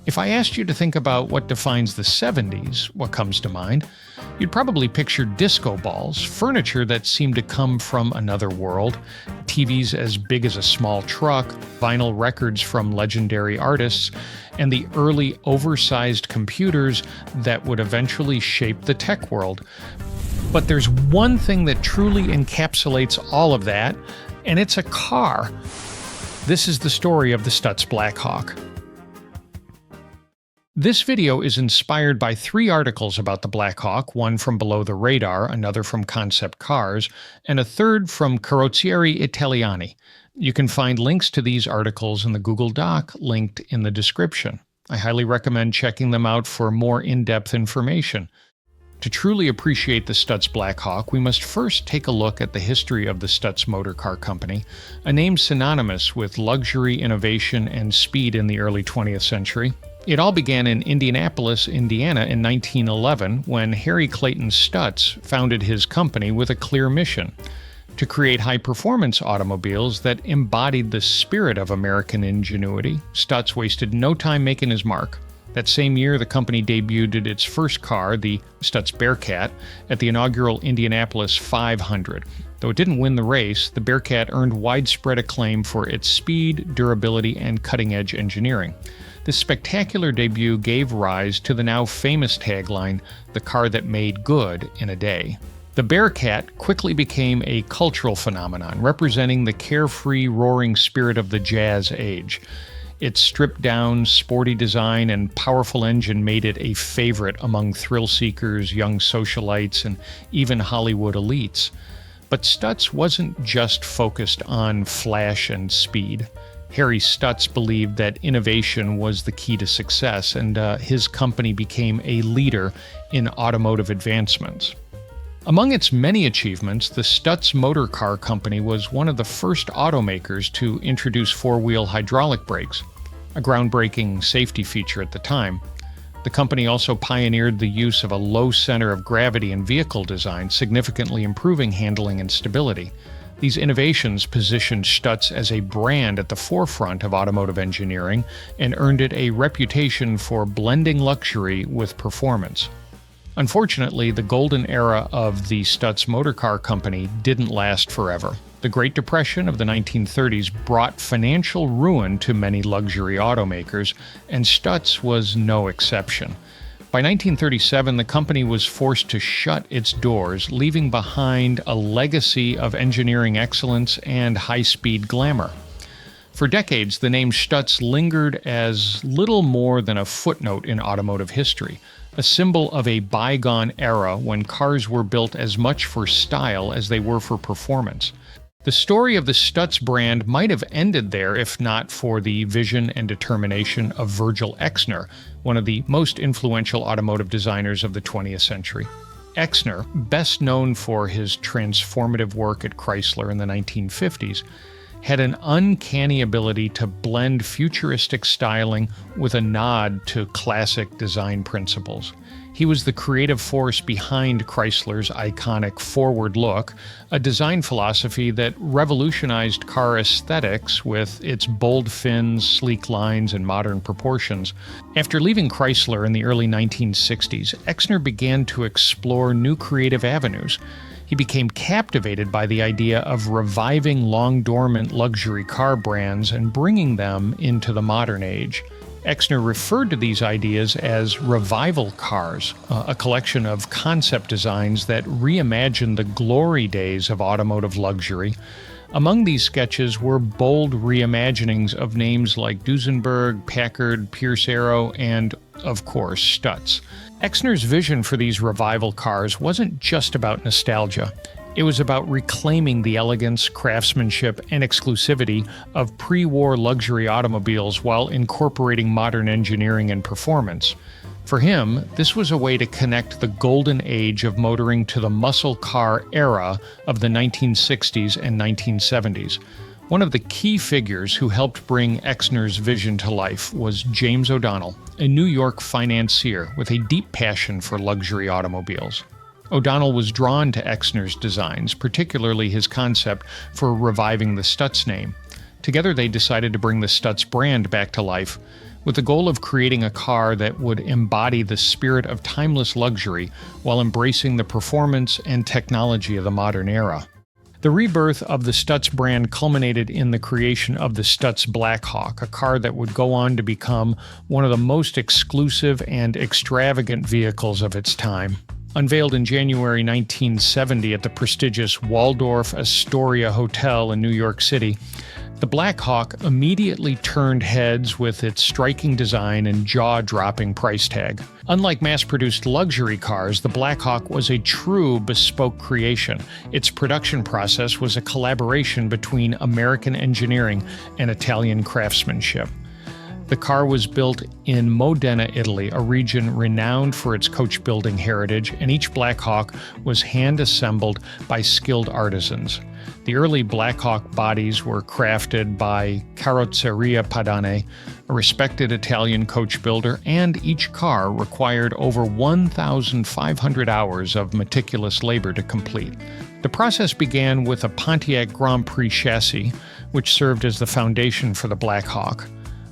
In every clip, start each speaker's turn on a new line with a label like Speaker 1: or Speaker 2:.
Speaker 1: If I asked you to think about what defines the 70s, what comes to mind? You'd probably picture disco balls, furniture that seemed to come from another world, TVs as big as a small truck, vinyl records from legendary artists, and the early oversized computers that would eventually shape the tech world. But there's one thing that truly encapsulates all of that, and it's a car. This is the story of the Stutz Blackhawk. This video is inspired by 3 articles about the Blackhawk, one from Below the Radar, another from Concept Cars, and a third from Carrozzerie Italiani. You can find links to these articles in the Google Doc linked in the description. I highly recommend checking them out for more in-depth information. To truly appreciate the Stutz Blackhawk, we must first take a look at the history of the Stutz Motor Car Company, a name synonymous with luxury, innovation, and speed in the early 20th century. It all began in Indianapolis, Indiana in 1911 when Harry Clayton Stutz founded his company with a clear mission: to create high-performance automobiles that embodied the spirit of American ingenuity. Stutz wasted no time making his mark. That same year, the company debuted its first car, the Stutz Bearcat, at the inaugural Indianapolis 500. Though it didn't win the race, the Bearcat earned widespread acclaim for its speed, durability, and cutting-edge engineering. This spectacular debut gave rise to the now famous tagline, "The car that made good in a day." The Bearcat quickly became a cultural phenomenon, representing the carefree, roaring spirit of the jazz age. Its stripped-down, sporty design and powerful engine made it a favorite among thrill-seekers, young socialites, and even Hollywood elites. But Stutz wasn't just focused on flash and speed. Harry Stutz believed that innovation was the key to success, and his company became a leader in automotive advancements. Among its many achievements, the Stutz Motor Car Company was one of the first automakers to introduce 4-wheel hydraulic brakes, a groundbreaking safety feature at the time. The company also pioneered the use of a low center of gravity in vehicle design, significantly improving handling and stability. These innovations positioned Stutz as a brand at the forefront of automotive engineering and earned it a reputation for blending luxury with performance. Unfortunately, the golden era of the Stutz Motor Car Company didn't last forever. The Great Depression of the 1930s brought financial ruin to many luxury automakers, and Stutz was no exception. By 1937, the company was forced to shut its doors, leaving behind a legacy of engineering excellence and high-speed glamour. For decades, the name Stutz lingered as little more than a footnote in automotive history, a symbol of a bygone era when cars were built as much for style as they were for performance. The story of the Stutz brand might have ended there if not for the vision and determination of Virgil Exner, one of the most influential automotive designers of the 20th century. Exner, best known for his transformative work at Chrysler in the 1950s, had an uncanny ability to blend futuristic styling with a nod to classic design principles. He was the creative force behind Chrysler's iconic forward look, a design philosophy that revolutionized car aesthetics with its bold fins, sleek lines, and modern proportions. After leaving Chrysler in the early 1960s, Exner began to explore new creative avenues. He became captivated by the idea of reviving long-dormant luxury car brands and bringing them into the modern age. Exner referred to these ideas as revival cars, a collection of concept designs that reimagined the glory days of automotive luxury. Among these sketches were bold reimaginings of names like Duesenberg, Packard, Pierce Arrow, and, of course, Stutz. Exner's vision for these revival cars wasn't just about nostalgia. It was about reclaiming the elegance, craftsmanship, and exclusivity of pre-war luxury automobiles while incorporating modern engineering and performance. For him, this was a way to connect the golden age of motoring to the muscle car era of the 1960s and 1970s. One of the key figures who helped bring Exner's vision to life was James O'Donnell, a New York financier with a deep passion for luxury automobiles. O'Donnell was drawn to Exner's designs, particularly his concept for reviving the Stutz name. Together they decided to bring the Stutz brand back to life. with the goal of creating a car that would embody the spirit of timeless luxury while embracing the performance and technology of the modern era. The rebirth of the Stutz brand culminated in the creation of the Stutz Blackhawk, a car that would go on to become one of the most exclusive and extravagant vehicles of its time. Unveiled in January 1970 at the prestigious Waldorf Astoria Hotel in New York City, the Blackhawk immediately turned heads with its striking design and jaw-dropping price tag. Unlike mass-produced luxury cars, the Blackhawk was a true bespoke creation. Its production process was a collaboration between American engineering and Italian craftsmanship. The car was built in Modena, Italy, a region renowned for its coach-building heritage, and each Blackhawk was hand-assembled by skilled artisans. The early Blackhawk bodies were crafted by Carrozzeria Padane, a respected Italian coach builder, and each car required over 1,500 hours of meticulous labor to complete. The process began with a Pontiac Grand Prix chassis, which served as the foundation for the Blackhawk.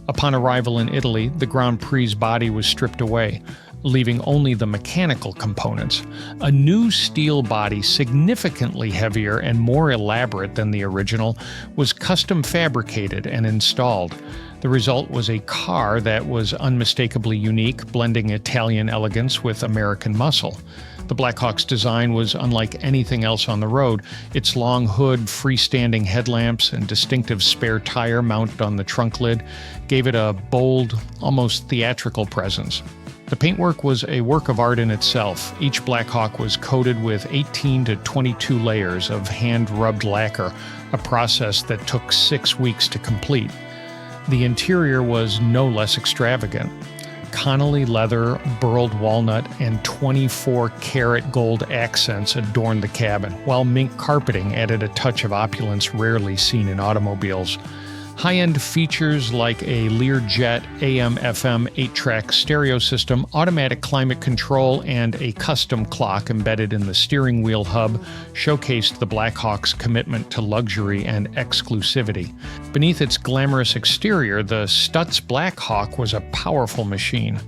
Speaker 1: Upon arrival in Italy, the Grand Prix body was stripped away, leaving only the mechanical components. A new steel body, significantly heavier and more elaborate than the original, was custom fabricated and installed. The result was a car that was unmistakably unique, blending Italian elegance with American muscle. The Blackhawk's design was unlike anything else on the road. Its long hood, freestanding headlamps, and distinctive spare tire mounted on the trunk lid gave it a bold, almost theatrical presence. The paintwork was a work of art in itself. Each Blackhawk was coated with 18 to 22 layers of hand-rubbed lacquer, a process that took 6 weeks to complete. The interior was no less extravagant. Connolly leather, burled walnut, and 24-karat gold accents adorned the cabin, while mink carpeting added a touch of opulence rarely seen in automobiles. High-end features like a Learjet AM/FM 8-track stereo system, automatic climate control, and a custom clock embedded in the steering wheel hub showcased the Blackhawk's commitment to luxury and exclusivity. Beneath its glamorous exterior, the Stutz Blackhawk was a powerful machine.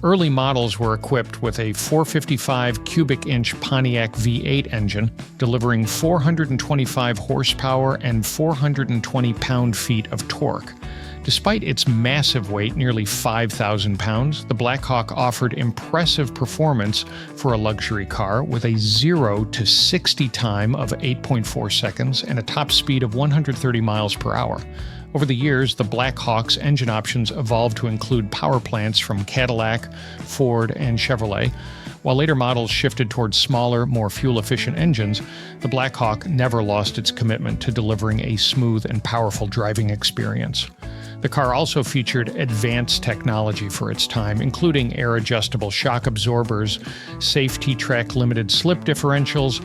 Speaker 1: Early models were equipped with a 455 cubic inch Pontiac V8 engine, delivering 425 horsepower and 420 pound-feet of torque. Despite its massive weight, nearly 5,000 pounds, the Blackhawk offered impressive performance for a luxury car with a 0 to 60 time of 8.4 seconds and a top speed of 130 miles per hour. Over the years, the Blackhawk's engine options evolved to include power plants from Cadillac, Ford, and Chevrolet. While later models shifted towards smaller, more fuel-efficient engines, the Blackhawk never lost its commitment to delivering a smooth and powerful driving experience. The car also featured advanced technology for its time, including air-adjustable shock absorbers, safety track limited slip differentials,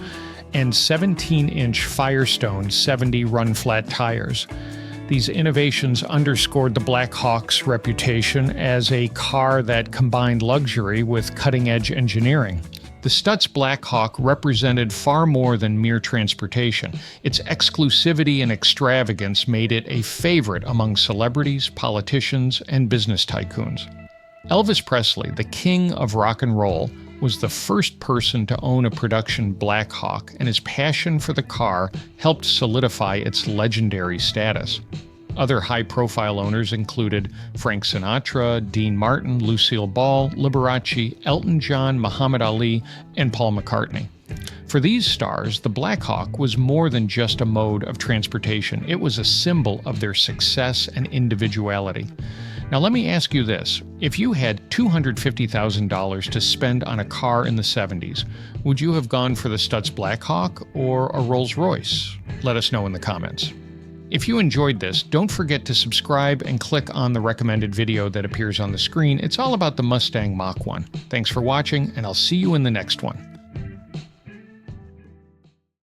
Speaker 1: and 17-inch Firestone 70 run-flat tires. These innovations underscored the Blackhawk's reputation as a car that combined luxury with cutting-edge engineering. The Stutz Blackhawk represented far more than mere transportation. Its exclusivity and extravagance made it a favorite among celebrities, politicians, and business tycoons. Elvis Presley, the king of rock and roll, was the first person to own a production Blackhawk, and his passion for the car helped solidify its legendary status. Other high-profile owners included Frank Sinatra, Dean Martin, Lucille Ball, Liberace, Elton John, Muhammad Ali, and Paul McCartney. For these stars, the Blackhawk was more than just a mode of transportation. It was a symbol of their success and individuality. Now let me ask you this. If you had $250,000 to spend on a car in the 70s, would you have gone for the Stutz Blackhawk or a Rolls-Royce? Let us know in the comments. If you enjoyed this, don't forget to subscribe and click on the recommended video that appears on the screen. It's all about the Mustang Mach 1. Thanks for watching, and I'll see you in the next one.